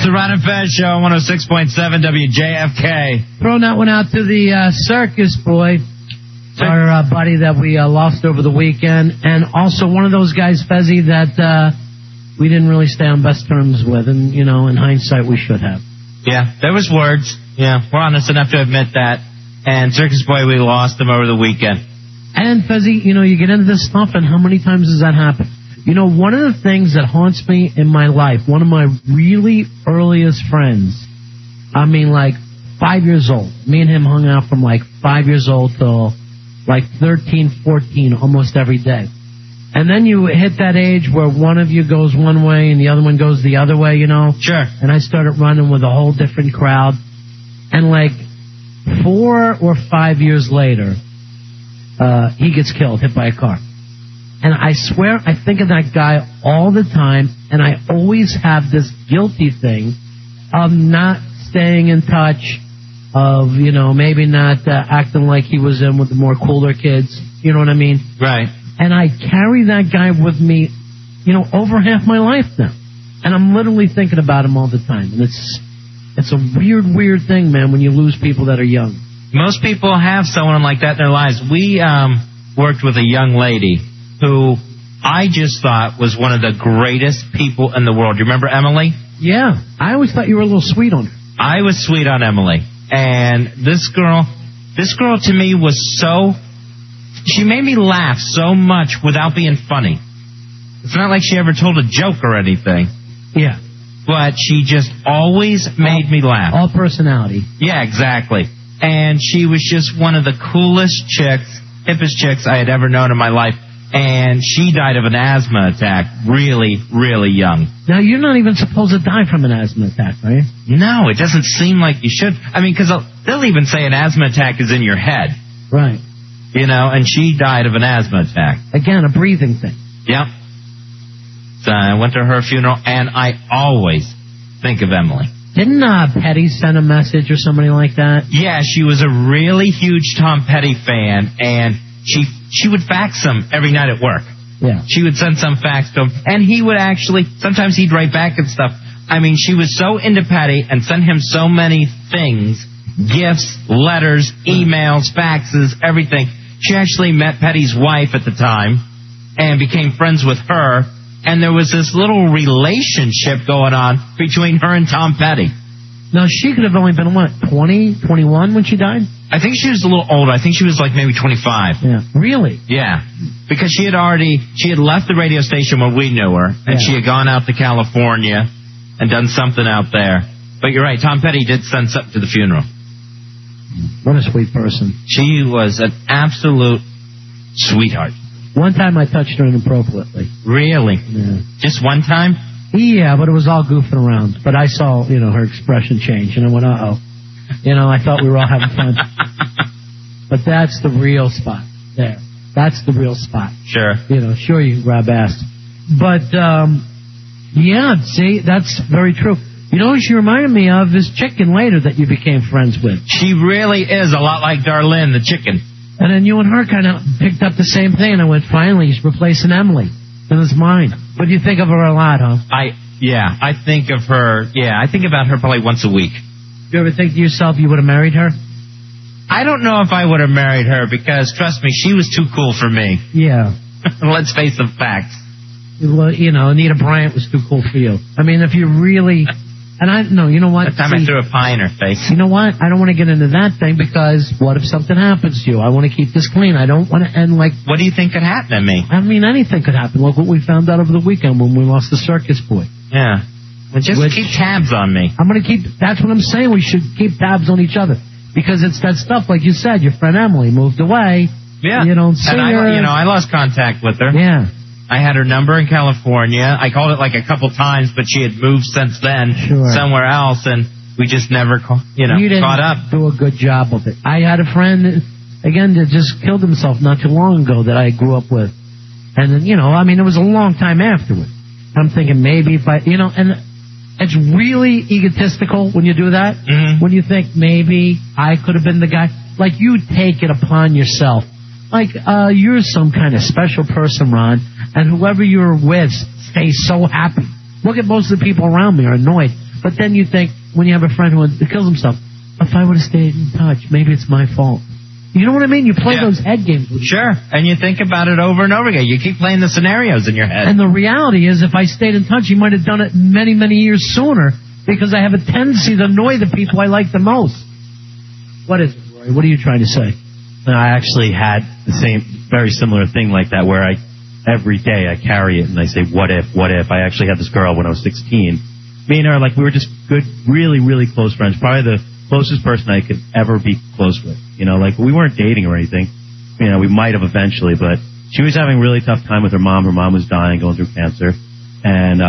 It's the Ron and Fez Show, 106.7 WJFK. Throwing that one out to the circus boy, our buddy that we lost over the weekend, and also one of those guys, Fezzy, that we didn't really stay on best terms with, and, you know, in hindsight, we should have. Yeah, there was words. Yeah, we're honest enough to admit that. And Circus Boy, we lost him over the weekend. And, Fezzy, you know, you get into this stuff, and how many times does that happen? You know, one of the things that haunts me in my life, one of my really earliest friends, I mean, like, 5 years old. Me and him hung out from, like, 5 years old till, like, 13, 14, almost every day. And then you hit that age where one of you goes one way and the other one goes the other way, you know? Sure. And I started running with a whole different crowd. And, like, 4 or 5 years later, he gets killed, hit by a car. And I swear I think of that guy all the time, and I always have this guilty thing of not staying in touch, of, you know, maybe not acting like he was in with the more cooler kids. You know what I mean? Right. And I carry that guy with me, you know, over half my life now. And I'm literally thinking about him all the time. And it's a weird thing, man, when you lose people that are young. Most people have someone like that in their lives. We worked with a young lady who I just thought was one of the greatest people in the world. You remember Emily? Yeah. I always thought you were a little sweet on her. I was sweet on Emily. And this girl to me was so... She made me laugh so much without being funny. It's not like she ever told a joke or anything. Yeah. But she just always made me laugh. All personality. Yeah, exactly. And she was just one of the coolest chicks, hippest chicks I had ever known in my life. And she died of an asthma attack really, really young. Now, you're not even supposed to die from an asthma attack, are you? No, it doesn't seem like you should. I mean, because they'll even say an asthma attack is in your head. Right. You know, and she died of an asthma attack. Again, a breathing thing. Yep. So I went to her funeral, and I always think of Emily. Didn't Petty send a message or somebody like that? Yeah, she was a really huge Tom Petty fan, and she would fax him every night at work. Yeah. She would send some fax to him, and he would actually, sometimes he'd write back and stuff. I mean, she was so into Petty and sent him so many things, gifts, letters, emails, faxes, everything. She actually met Petty's wife at the time and became friends with her, and there was this little relationship going on between her and Tom Petty. Now, she could have only been, what, 20, 21 when she died? I think she was a little older. I think she was like maybe 25. Yeah. Really? Yeah. Because she had left the radio station when we knew her, and she had gone out to California and done something out there. But you're right, Tom Petty did send something to the funeral. What a sweet person. She was an absolute sweetheart. One time I touched her inappropriately. Really? Yeah. Just one time? Yeah, but it was all goofing around. But I saw, you know, her expression change, and I went, uh-oh. You know, I thought we were all having fun. But that's the real spot there. That's the real spot. Sure. You know, sure, you can grab ass. But, yeah, see, that's very true. You know who she reminded me of is Chicken later that you became friends with. She really is a lot like Darlene, the chicken. And then you and her kind of picked up the same thing, and I went, finally, he's replacing Emily. And it's mine. But you think of her a lot, huh? I think of her, I think about her probably once a week. You ever think to yourself you would have married her? I don't know if I would have married her because, trust me, she was too cool for me. Yeah. Let's face the facts. You know, Anita Bryant was too cool for you. I mean, if you really... And you know what? That time I threw a pie in her face. You know what? I don't want to get into that thing because what if something happens to you? I want to keep this clean. I don't want to end like... What do you think could happen to me? I mean, anything could happen. Look what we found out over the weekend when we lost the circus boy. Yeah. Well, just keep tabs on me. I'm going to keep... That's what I'm saying. We should keep tabs on each other. Because it's that stuff, like you said, your friend Emily moved away. Yeah. You don't see her. I lost contact with her. Yeah. I had her number in California. I called it like a couple times, but she had moved since then somewhere else, and we just never, caught up. Do a good job of it. I had a friend, again, that just killed himself not too long ago that I grew up with. And then, it was a long time afterward. I'm thinking maybe if and it's really egotistical when you do that. Mm-hmm. When you think maybe I could have been the guy. Like, you take it upon yourself. Like, you're some kind of special person, Ron, and whoever you're with stays so happy. Look at most of the people around me are annoyed. But then you think, when you have a friend who kills himself, if I would have stayed in touch, maybe it's my fault. You know what I mean? You play those head games with Sure, and you think about it over and over again. You keep playing the scenarios in your head. And the reality is, if I stayed in touch, he might have done it many, many years sooner, because I have a tendency to annoy the people I like the most. What is it, Rory? What are you trying to say? I actually had the very similar thing like that, where every day I carry it and I say, what if? I actually had this girl when I was 16. Me and her, we were just good, really, really close friends. Probably the closest person I could ever be close with. We weren't dating or anything. We might have eventually, but she was having a really tough time with her mom. Her mom was dying, going through cancer, and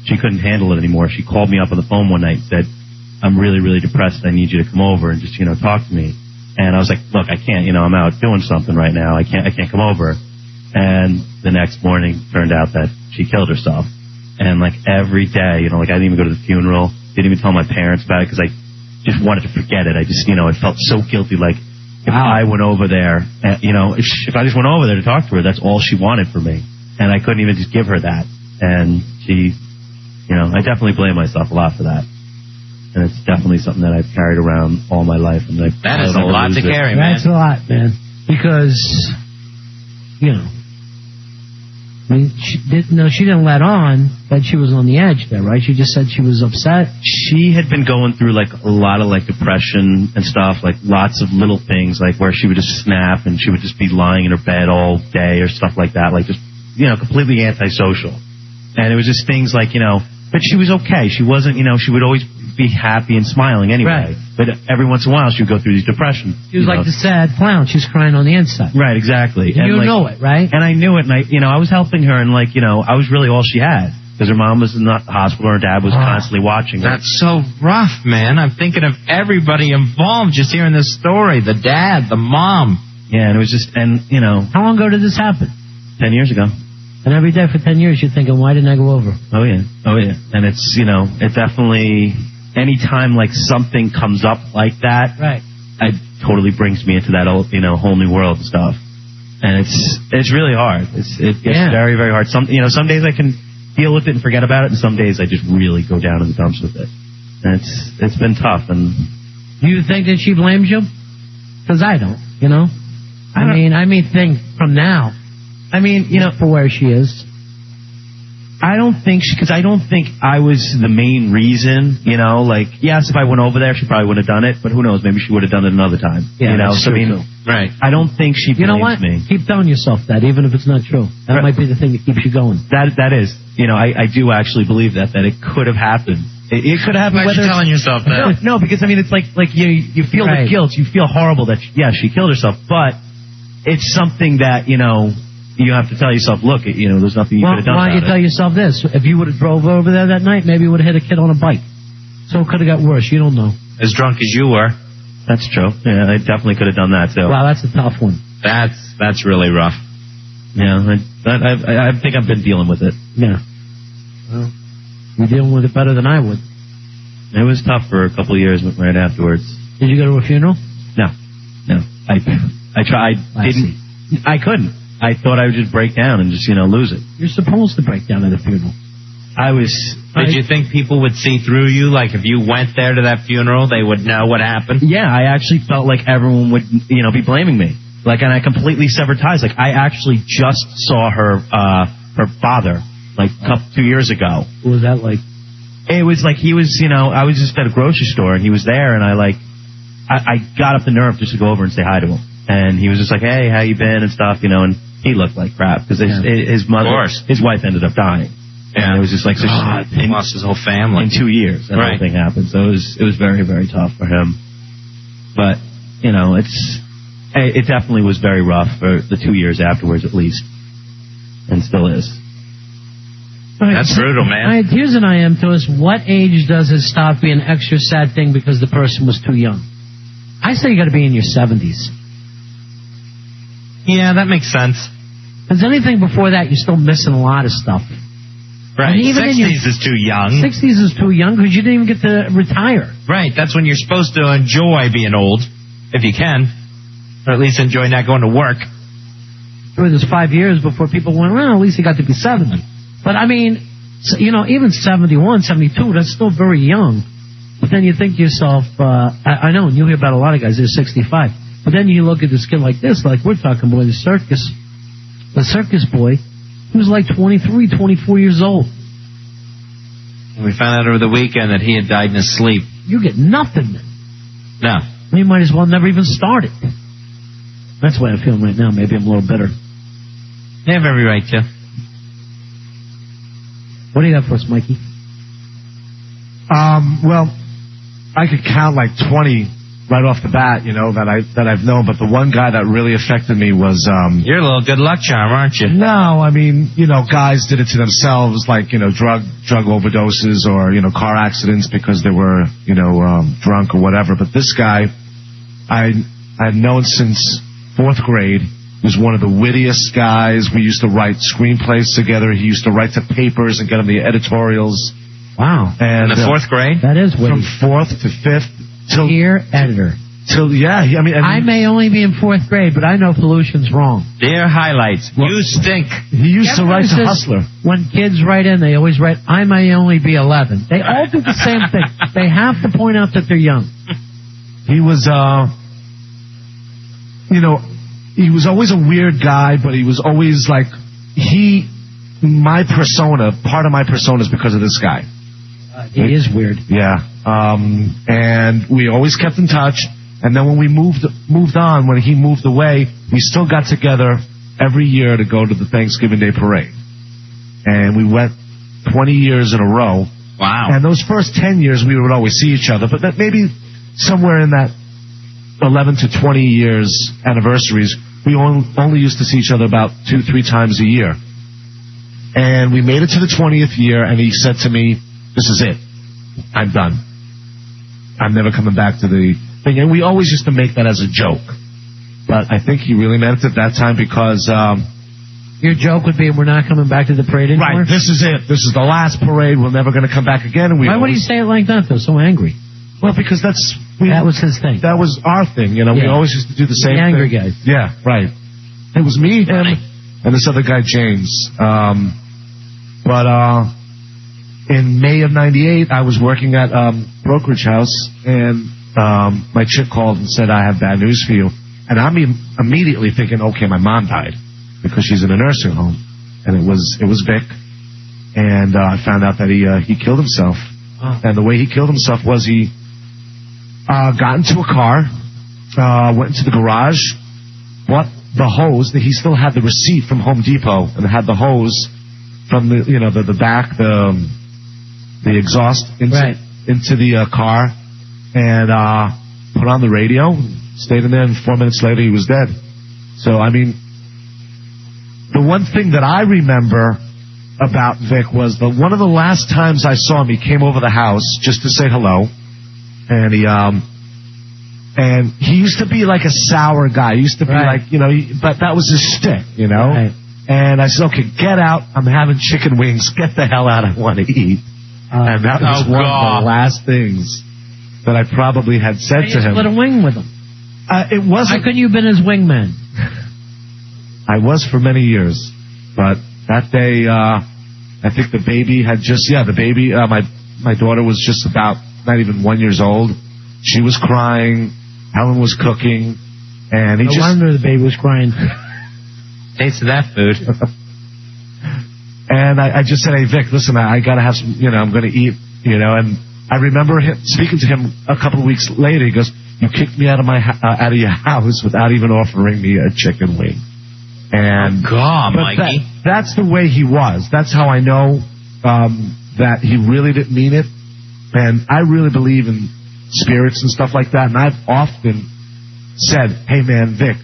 she couldn't handle it anymore. She called me up on the phone one night and said, I'm really, really depressed. I need you to come over and just, talk to me. And I was like, look, I can't, I'm out doing something right now. I can't come over. And the next morning turned out that she killed herself. And every day, I didn't even go to the funeral, didn't even tell my parents about it because I just wanted to forget it. I just, it felt so guilty. If I went over there, if I just went over there to talk to her, that's all she wanted from me. And I couldn't even just give her that. And she, I definitely blame myself a lot for that. And it's definitely something that I've carried around all my life. And that is a lot to carry, man. That's a lot, man. Because, she didn't let on, but she was on the edge there, right? She just said she was upset. She had been going through a lot of depression and stuff, lots of little things, where she would just snap and she would just be lying in her bed all day or stuff like that, just completely antisocial. And it was just things but she was okay. She wasn't, she would always be happy and smiling anyway. Right. But every once in a while she would go through these depressions. She was like the sad clown. She's crying on the inside. Right, exactly. And you know it, right? And I knew it, and I was helping her, and I was really all she had. Because her mom was in the hospital, her dad was constantly watching her. That's so rough, man. I'm thinking of everybody involved just hearing this story. The dad, the mom. Yeah, and it was just, How long ago did this happen? 10 years ago. And every day for 10 years you're thinking, why didn't I go over? Oh, yeah. And it's, it definitely, anytime something comes up like that, right, it totally brings me into that whole new world and stuff. And it's really hard. It gets very, very hard. Some days I can deal with it and forget about it, and some days I just really go down in the dumps with it. And it's been tough. And do you think that she blames you? Because I don't, I mean, think from now. For where she is. I don't think I was the main reason, yes, if I went over there, she probably would have done it, but who knows, maybe she would have done it another time. Yeah, that's true. Right. I don't think she blames me. Keep telling yourself that, even if it's not true. That might be the thing that keeps you going. That is. I do actually believe that it could have happened. It could have happened. Why are you telling yourself that? No, because it's you feel the guilt, you feel horrible that, she killed herself, but it's something that, you have to tell yourself, look, there's nothing you could have done why don't you tell yourself this? If you would have drove over there that night, maybe you would have hit a kid on a bike. So it could have got worse. You don't know. As drunk as you were. That's true. Yeah, I definitely could have done that, too. Wow, that's a tough one. That's really rough. Yeah, I think I've been dealing with it. Yeah. Well, you're dealing with it better than I would. It was tough for a couple of years right afterwards. Did you go to a funeral? No. I tried. I couldn't. I thought I would just break down and just, lose it. You're supposed to break down at a funeral. Did you think people would see through you? If you went there to that funeral, they would know what happened? Yeah, I actually felt like everyone would, be blaming me. And I completely severed ties. I actually just saw her father, 2 years ago. What was that like? It was he was, I was just at a grocery store and he was there and I got up the nerve just to go over and say hi to him. And he was just like, hey, how you been and stuff, and he looked like crap because his mother, his wife ended up dying. Yeah. And it was just he lost his whole family in 2 years. That whole thing happened. So it was very, very tough for him. But it definitely was very rough for the 2 years afterwards, at least, and still is. That's brutal, man. All right, here's an I am to us. What age does it stop being an extra sad thing because the person was too young? I say you got to be in your 70s. Yeah, that makes sense. Because anything before that, you're still missing a lot of stuff. Right. 60s is too young. 60s is too young because you didn't even get to retire. Right. That's when you're supposed to enjoy being old, if you can. Or at least enjoy not going to work. Sure, there's 5 years before people went, well, at least he got to be 70. But, So, even 71, 72, that's still very young. But then you think to yourself, I know, and you hear about a lot of guys, they're 65. But then you look at this kid like this, like we're talking about the circus boy, he was like 23, 24 years old. And we found out over the weekend that he had died in his sleep. You get nothing. No. You might as well never even start it. That's the way I'm feeling right now. Maybe I'm a little bitter. You have every right to. What do you got for us, Mikey? Well, I could count like 20 right off the bat, that I've known. But the one guy that really affected me was... You're a little good luck charm, aren't you? No, I mean, guys did it to themselves, like, drug overdoses or, car accidents because they were, drunk or whatever. But this guy, I've known since 4th grade. He was one of the wittiest guys. We used to write screenplays together. He used to write to papers and get them the editorials. Wow. And in the 4th grade? That is witty. From 4th to 5th. Dear editor. I may only be in 4th grade, but I know pollution's wrong. Dear highlights, you stink. He used to write to Hustler. When kids write in, they always write, I may only be 11. They all do the same thing. They have to point out that they're young. He was, he was always a weird guy, but he was always like, my persona, part of my persona is because of this guy. He is weird. Yeah. And we always kept in touch. And then when we moved on, when he moved away, we still got together every year to go to the Thanksgiving Day parade. And we went 20 years in a row. Wow. And those first 10 years, we would always see each other. But that maybe somewhere in that 11 to 20 years anniversaries, we only used to see each other about 2-3 times a year. And we made it to the 20th year, and he said to me, this is it. I'm done. I'm never coming back to the thing. And we always used to make that as a joke. But I think he really meant it at that time because... your joke would be, we're not coming back to the parade anymore? Right, this is it. This is the last parade. We're never going to come back again. And why would he say it like that, though? So angry. Well, because that was his thing. That was our thing. We always used to do the same thing. The angry guy. Yeah, right. It was me, him, and this other guy, James. In May of '98, I was working at brokerage house, and my chick called and said, I have bad news for you. And I'm immediately thinking, okay, my mom died because she's in a nursing home. And it was Vic. And I found out that he killed himself. Oh. And the way he killed himself was he got into a car, went into the garage, bought the hose. He still had the receipt from Home Depot and had the hose from the back, the exhaust into the car, and put on the radio, stayed in there, and 4 minutes later he was dead. So, I mean, the one thing that I remember about Vic was one of the last times I saw him, he came over the house just to say hello, and he used to be like a sour guy. He used to be like, but that was his shtick, Right. And I said, okay, get out. I'm having chicken wings. Get the hell out. I want to eat. And that was one of the last things that I probably had said to him. You split a wing with him. It wasn't. How couldn't you have been his wingman? I was for many years. But that day, I think the baby had the baby, my daughter was just about not even 1 year old. She was crying. Helen was cooking. And he no wonder the baby was crying. Tasted that food. And I just said, hey, Vic, listen, I got to have some, I'm going to eat, and I remember speaking to him a couple of weeks later. He goes, you kicked me out of your house without even offering me a chicken wing. And Mikey. That's the way he was. That's how I know that he really didn't mean it. And I really believe in spirits and stuff like that. And I've often said, hey, man, Vic,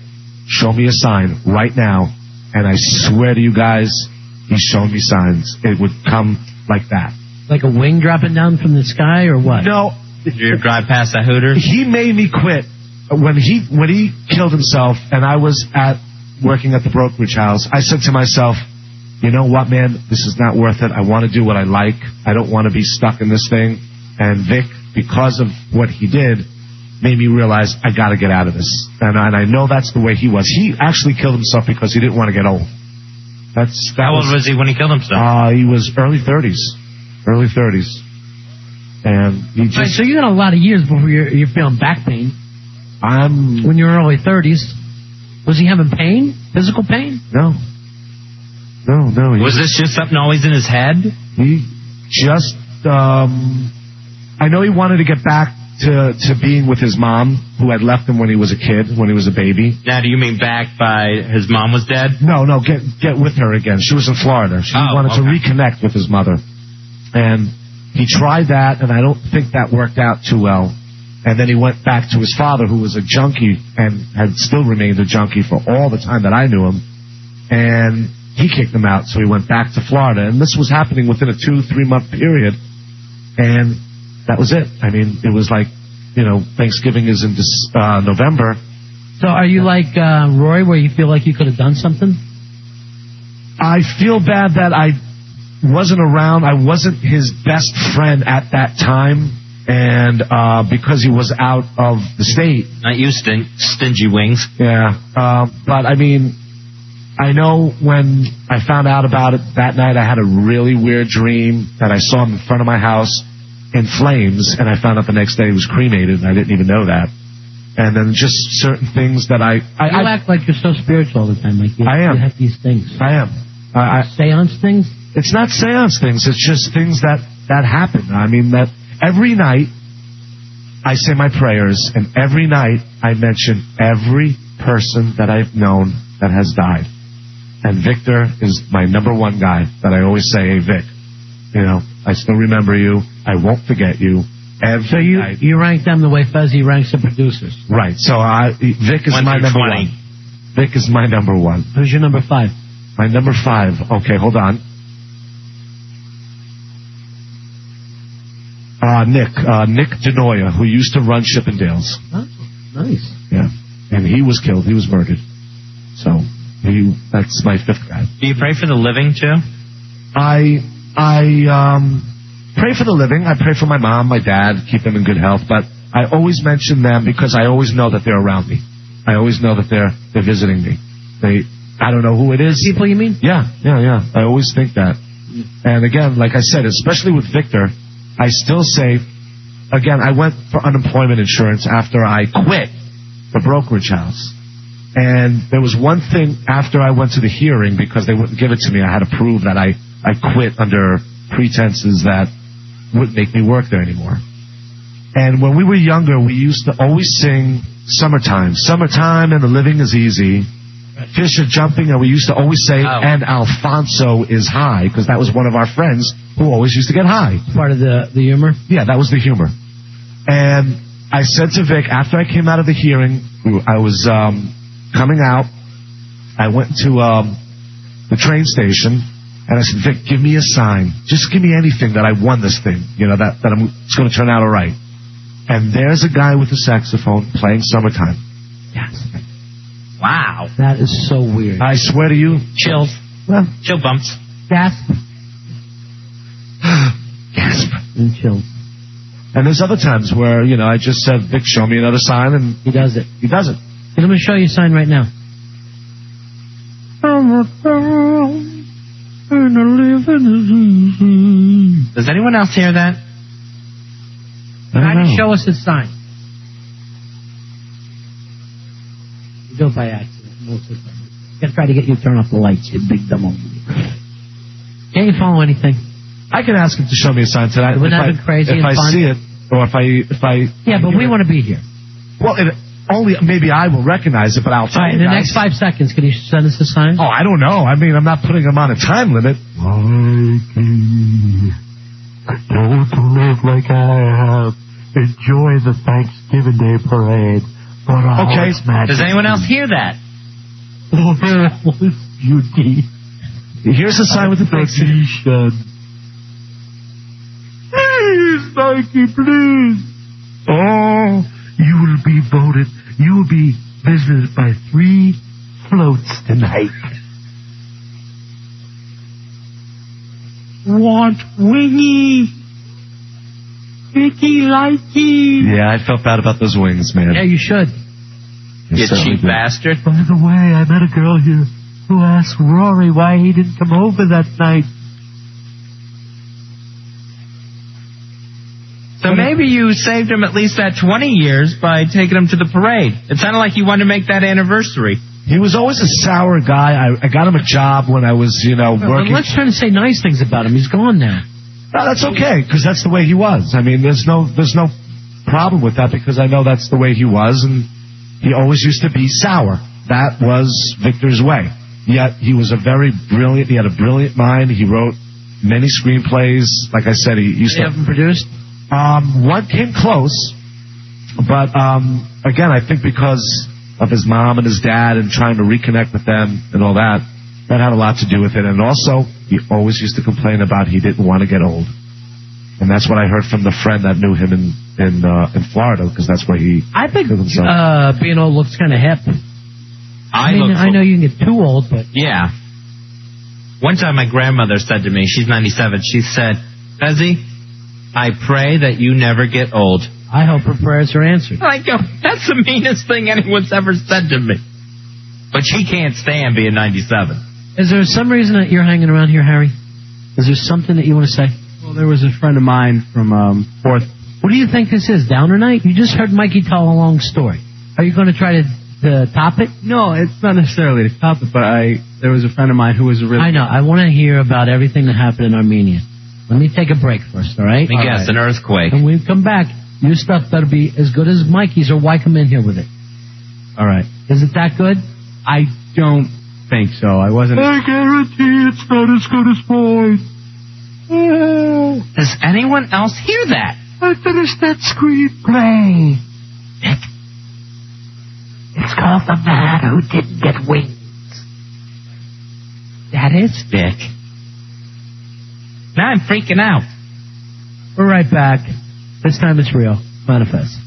show me a sign right now. And I swear to you guys, he's shown me signs. It would come like that. Like a wing dropping down from the sky or what? No. Did you drive past the Hooters? He made me quit. When he killed himself and I was working at the brokerage house, I said to myself, you know what, man, this is not worth it. I want to do what I like. I don't want to be stuck in this thing. And Vic, because of what he did, made me realize I got to get out of this. And I know that's the way he was. He actually killed himself because he didn't want to get old. How old was he when he killed himself? He was early 30s. And he just... Right, so you got a lot of years before you're feeling back pain. When you're early 30s. Was he having pain? Physical pain? No. Was this just something always in his head? He just... I know he wanted to get back to being with his mom, who had left him when he was a kid, when he was a baby. Now, do you mean back by his mom was dead? No, get with her again. She was in Florida. She wanted to reconnect with his mother. And he tried that, and I don't think that worked out too well. And then he went back to his father, who was a junkie and had still remained a junkie for all the time that I knew him. And he kicked him out, so he went back to Florida. And this was happening within a 2-3 month period. And that was it. I mean, it was like, Thanksgiving is in November. So are you like Roy, where you feel like you could have done something? I feel bad that I wasn't around. I wasn't his best friend at that time. And because he was out of the state. Not you, stingy wings. Yeah. But, I mean, I know when I found out about it that night, I had a really weird dream that I saw him in front of my house in flames, and I found out the next day he was cremated, and I didn't even know that. And then just certain things that I act like you're so spiritual all the time. Like I am. You have these things. I am. Seance things? It's not seance things. It's just things that happen. I mean, that every night I say my prayers, and every night I mention every person that I've known that has died. And Victor is my number one guy that I always say, hey, Vic, I still remember you. I won't forget you. So you rank them the way Fuzzy ranks the producers. Right. So Vic is my number 20. one. Vic is my number one. Who's your number 5? My number 5. Okay, hold on. Nick DeNoia, who used to run Chippendales. Oh, nice. Yeah. And he was killed. He was murdered. So that's my 5th guy. Do you pray for the living too? I pray for the living. I pray for my mom, my dad, keep them in good health. But I always mention them because I always know that they're around me. I always know that they're visiting me. I don't know who it is. People, you mean? Yeah. I always think that. And again, like I said, especially with Victor, I still say, again, I went for unemployment insurance after I quit the brokerage house. And there was one thing after I went to the hearing, because they wouldn't give it to me, I had to prove that I quit under pretenses that wouldn't make me work there anymore. And when we were younger, we used to always sing Summertime. Summertime and the living is easy. Fish are jumping, and we used to always say, and Alfonso is high, because that was one of our friends who always used to get high. Part of the humor? Yeah, that was the humor. And I said to Vic, after I came out of the hearing, I was coming out, I went to the train station, and I said, Vic, give me a sign. Just give me anything that I won this thing, that it's going to turn out all right. And there's a guy with a saxophone playing Summertime. Yes. Wow. That is so weird. I swear to you. Chills. Well, chill bumps. Gasp. Gasp. And chills. And there's other times where, I just said, Vic, show me another sign, and he does it. He does it. I'm going to show you a sign right now. Does anyone else hear that? Try to show us a sign. You do it by accident. Most of the time. I'm going to try to get you to turn off the lights, you big dumb old. Can't you follow anything? I can ask him to show me a sign tonight. Wouldn't that be crazy and fun? If I see it, or if I... Yeah, but we want to be here. Well, maybe I will recognize it, but I'll tell you. In the next 5 seconds, can you send us a sign? Oh, I don't know. I mean, I'm not putting them on a time limit. Don't live like I have. Enjoy the Thanksgiving Day parade. Okay. Does anyone else hear that? Beauty. Here's a sign with the Thanksgiving. Please, Mikey, please. Oh, you will be voted. You will be visited by 3 floats tonight. Want wingy? Vicky likey. Yeah, I felt bad about those wings, man. Yeah, you should. You cheap bastard. By the way, I met a girl here. to ask Rory why he didn't come over that night. So maybe you saved him at least that 20 years by taking him to the parade. It sounded like you wanted to make that anniversary. He was always a sour guy. I got him a job when I was, working. Let's try to say nice things about him. He's gone now. No, that's okay, because that's the way he was. I mean, there's no problem with that, because I know that's the way he was, and he always used to be sour. That was Victor's way. Yet he was he had a brilliant mind. He wrote many screenplays. Like I said, he used to have them produced? One came close, but again, I think because of his mom and his dad and trying to reconnect with them and all that had a lot to do with it. And also, he always used to complain about he didn't want to get old. And that's what I heard from the friend that knew him in Florida, because that's where he. I think killed himself. being old looks kind of hip. I know you can get too old, but yeah. One time, my grandmother said to me, she's 97. She said, "Fezzi, I pray that you never get old." I hope her prayers are answered. I go, that's the meanest thing anyone's ever said to me. But she can't stand being 97. Is there some reason that you're hanging around here, Harry? Is there something that you want to say? Well, there was a friend of mine from Fourth. What do you think this is, Downer Night? You just heard Mikey tell a long story. Are you going to try to top it? No, it's not necessarily to top it, but there was a friend of mine who was a really... I know. I want to hear about everything that happened in Armenia. Let me take a break first, all right? Let me guess, an earthquake. And when we come back, your stuff better be as good as Mikey's, or why come in here with it? All right. Is it that good? I don't think so. I wasn't... I guarantee it's not as good as mine. Does anyone else hear that? I finished that screenplay. Nick, it's called The Man Who Didn't Get Wings. That is Dick. Now I'm freaking out. We're right back. This time it's real. Manifest.